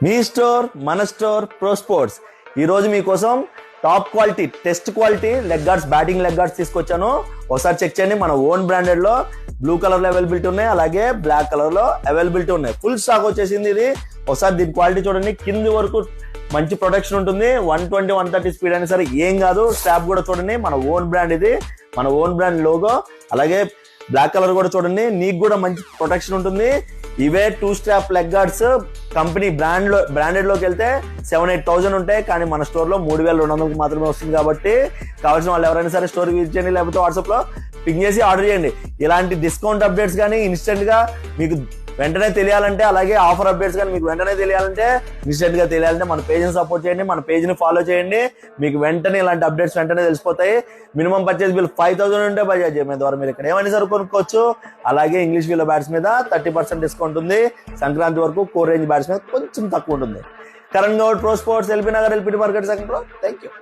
మీ store మన store pro sports ఈ రోజు మీకోసం top quality test quality leg guards batting leg guards తీసుకొచ్చాను. ఒకసారి చెక్ చేయండి. మన ఓన్ బ్రాండెడ్ లో బ్లూ కలర్ లో అవైలబిలిటీ ఉన్నాయి, అలాగే బ్లాక్ కలర్ లో అవైలబిలిటీ ఉన్నాయి. ఫుల్ స్టాక్ వచ్చేసింది ఇది. ఒకసారి దీని క్వాలిటీ చూడండి. కింది వరకు మంచి ప్రొటెక్షన్ ఉంటుంది. 120, 130 స్పీడ్ అయినా సరే ఏం కాదు. స్ట్రాప్ కూడా చూడండి, మన ఓన్ బ్రాండ్ ఇది, మన ఓన్ బ్రాండ్ లోగో. అలాగే బ్లాక్ కలర్ కూడా చూడండి, నీకు కూడా మంచి ప్రొటెక్షన్ ఉంటుంది. ఇవే 2 strap leg guards company branded లోకి వెళ్తే 7-8,000 ఉంటాయి, కానీ మన స్టోర్ లో 3,200 మాత్రమే వస్తుంది. కాబట్టి కావాల్సిన వాళ్ళు ఎవరైనా సరే స్టోర్ విజిట్ చేయండి, లేకపోతే వాట్సాప్ లో పింగ్ చేసి ఆర్డర్ చేయండి. ఇలాంటి డిస్కౌంట్ అప్డేట్స్ కానీ ఇన్స్టెంట్ గా మీకు వెంటనే తెలియాలంటే, అలాగే ఆఫర్ అప్డేట్స్ కానీ మీకు వెంటనే తెలియాలంటే, ఇన్స్టెంట్ గా తెలియాలంటే మన పేజ్ ని సపోర్ట్ చేయండి, మన పేజ్ ని ఫాలో చేయండి. మీకు వెంటనే ఇలాంటి అప్డేట్స్ వెంటనే తెలిసిపోతాయి. మినిమం పర్చేస్ బిల్ 5,000 ఉంటే బజాజ్ ఈఎంఐ ద్వారా మీరు ఇక్కడ ఏమైనా సరే కొనుక్కోవచ్చు. అలాగే ఇంగ్లీష్ వీలో బ్యాట్స్ మీద 30% డిస్కౌంట్ ఉంది. సంక్రాంతి వరకు కోర్ రేంజ్ బ్యాట్స్ మీద కొంచెం తక్కువ ఉంటుంది. Karan Goud, pro sports, LB Nagar, LPT market second. Thank you.